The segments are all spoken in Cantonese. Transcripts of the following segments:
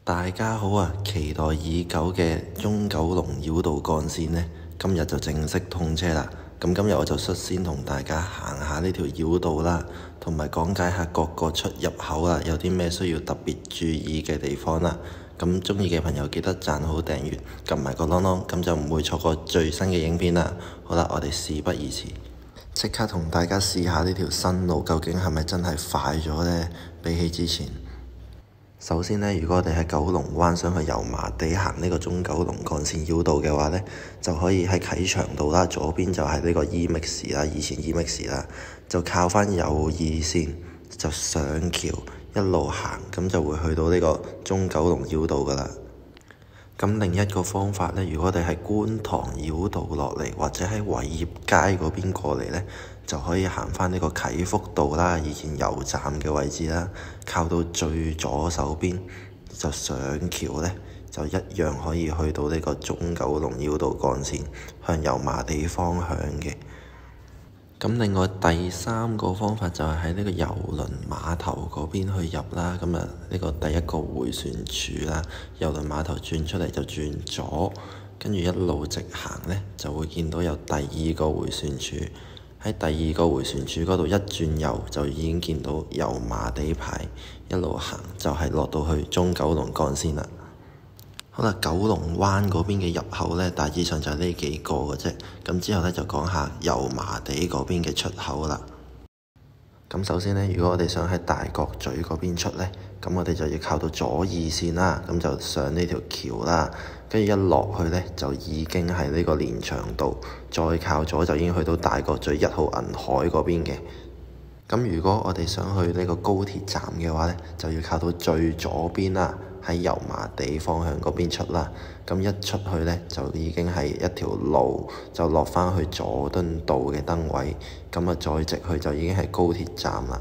大家好啊！期待已久嘅中九龍繞道幹線呢，今日就正式通車啦。咁今日我就率先同大家行下呢條繞道啦，同埋講解下各個出入口啦，有啲咩需要特別注意嘅地方啦。咁鍾意嘅朋友記得讚好、訂閱、撳埋個啷啷，咁就唔會錯過最新嘅影片啦。好啦，我哋事不宜遲，即刻同大家試下呢條新路究竟係咪真係快咗呢？比起之前。首先呢，如果我哋喺九龍灣想去油麻地行呢個中九龍幹線繞道嘅話呢，就可以喺啟祥道啦，左邊就係呢個 EMAX 啦，以前 EMAX 啦，就靠返右二線就上橋一路行，咁就會去到呢個中九龍繞道噶啦。咁另一個方法呢，如果我哋喺觀塘繞道落嚟，或者喺偉業街嗰邊過嚟呢，就可以行返呢個啟福道啦，以前油站嘅位置啦，靠到最左手邊就上橋呢，就一樣可以去到呢個中九龍繞道幹線向油麻地方向嘅。咁另外第三個方法就係喺呢個郵輪碼頭嗰邊去入啦。咁啊，呢個第一個迴旋處啦，郵輪碼頭轉出嚟就轉左，跟住一路直行呢，就會見到有第二個迴旋處。喺第二個迴旋處嗰度一轉右就已經見到油麻地牌，一路行就係落到去中九龍幹線啦。好啦，九龍灣嗰邊嘅入口呢，大致上就係呢幾個嘅啫。咁之後呢，就講下油麻地嗰邊嘅出口啦。咁首先呢，如果我哋想喺大角咀嗰邊出呢，咁我哋就要靠到左二線啦，咁就上呢條橋啦，跟住一落去呢，就已經係呢個連翔道，再靠左就已經去到大角咀1號銀海嗰邊嘅。咁如果我哋想去呢個高鐵站嘅話呢，就要靠到最左邊啦，喺油麻地方向嗰邊出啦。咁一出去呢，就已經係一條路，就落返去佐敦道嘅燈位。咁啊，再直去就已經係高鐵站啦。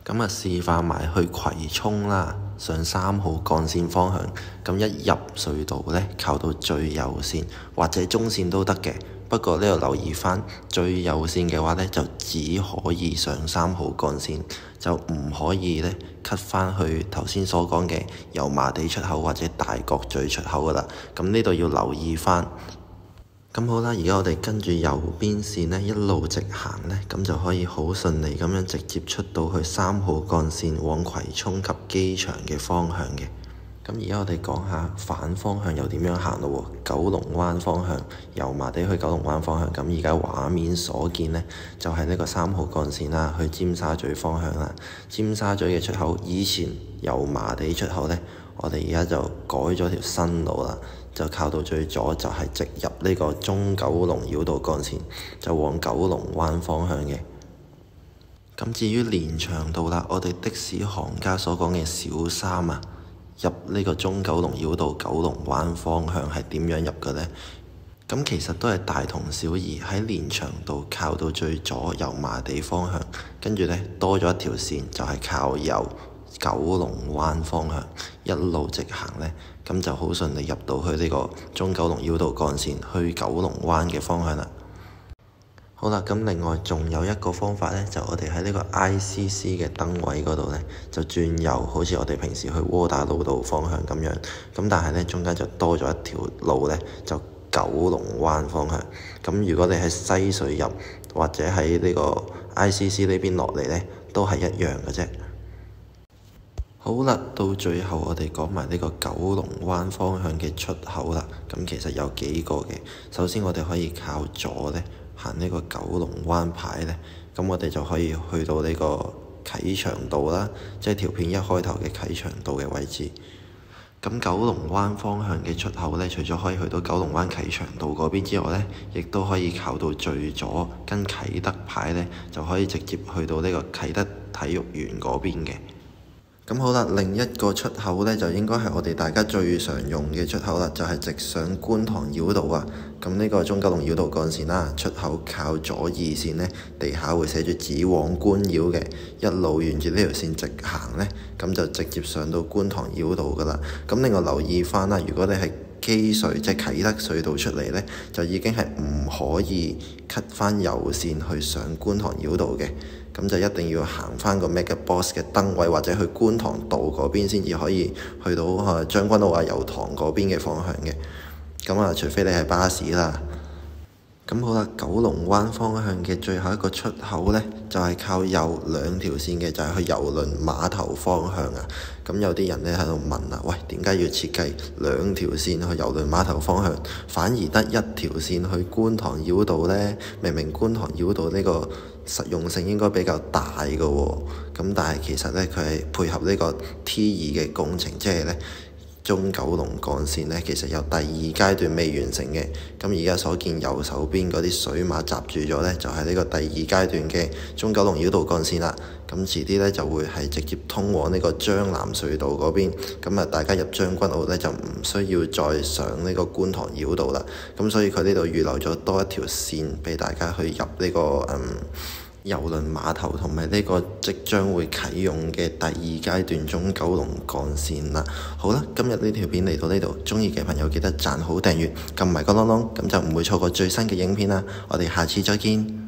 咁啊，示範埋去葵涌啦，上3號幹線方向。咁一入隧道呢，靠到最右線或者中線都得嘅。不過呢度留意返，最右線嘅話呢，就只可以上3號幹線，就唔可以呢 cut 返去頭先所講嘅油麻地出口或者大角咀出口噶啦。咁呢度要留意返。咁好啦，而家我哋跟住右邊線呢，一路直行呢，咁就可以好順利咁樣直接出到去3號幹線往葵涌及機場嘅方向嘅。咁而家我哋講下反方向又點樣行咯喎？九龍灣方向，油麻地去九龍灣方向。咁而家畫面所見呢，就係呢個3號幹線啦，去尖沙咀方向啦。尖沙咀嘅出口，以前油麻地出口呢，我哋而家就改咗條新路啦，就靠到最左就係直入呢個中九龍繞道幹線，就往九龍灣方向嘅。咁至於連翔道啦，我哋的士行家所講嘅小三啊，入呢個中九龍繞道九龍灣方向係點樣入嘅呢？咁其實都係大同小異，喺連翔道靠到最左油麻地方向，跟住呢多咗一條線就係靠右九龍灣方向，一路直行呢，咁就好順利入到去呢個中九龍繞道幹線去九龍灣嘅方向啦。好啦，咁另外仲有一個方法呢，就我哋喺呢個 ICC 嘅燈位嗰度呢，就轉右，好似我哋平時去窩打老道方向咁樣。咁但係呢，中間就多咗一條路呢，就九龍灣方向。咁如果你喺西隧入或者喺呢個 ICC 呢邊落嚟呢，都係一樣嘅啫。好啦，到最後我哋講埋呢個九龍灣方向嘅出口啦。咁其實有幾個嘅。首先我哋可以靠左呢，行呢個九龍灣牌呢，咁我哋就可以去到呢個啟祥道啦，即係條片一開頭嘅啟祥道嘅位置。咁九龍灣方向嘅出口呢，除咗可以去到九龍灣啟祥道嗰邊之外呢，亦都可以靠到最左跟啟德牌呢，就可以直接去到呢個啟德體育園嗰邊嘅。咁好啦，另一個出口呢，就應該係我哋大家最常用嘅出口啦，就係直上觀塘繞道啊。咁呢個中九龍繞道幹線啦，出口靠左二線呢，地下會寫住指往觀繞嘅，一路沿住呢條線直行呢，咁就直接上到觀塘繞道噶啦。咁另外留意翻啦，如果你係機隧即係啟德隧道出嚟呢，就已經係唔可以 cut 翻右線去上觀塘繞道嘅。咁就一定要行翻個 MegaBox 嘅燈位，或者去觀塘道嗰邊先至可以去到將軍澳啊、油塘嗰邊嘅方向嘅。咁啊，除非你係巴士啦。咁好啦，九龍灣方向嘅最後一個出口呢，就係靠右兩條線嘅，就係去郵輪碼頭方向啊。咁有啲人呢喺度問啊，喂，點解要設計兩條線去郵輪碼頭方向，反而得一條線去觀塘繞道呢？明明觀塘繞道呢個實用性應該比較大嘅喎。咁但係其實呢，佢係配合呢個 T2嘅工程，即係呢，中九龍幹線呢，其實有第二階段未完成嘅。咁而家所見右手邊嗰啲水馬閘住咗呢，就係呢個第二階段嘅中九龍繞道幹線啦。咁遲啲呢，就會係直接通往呢個將藍隧道嗰邊。咁啊，大家入將軍澳呢，就唔需要再上呢個觀塘繞道啦。咁所以佢呢度預留咗多一條線俾大家去入呢個郵輪碼頭同埋呢個即將會啟用嘅第二階段中九龍幹線啦。好啦，今日呢條片嚟到呢度，鍾意嘅朋友記得讚好訂閱，撳埋個啷啷，咁就唔會錯過最新嘅影片啦。我哋下次再見。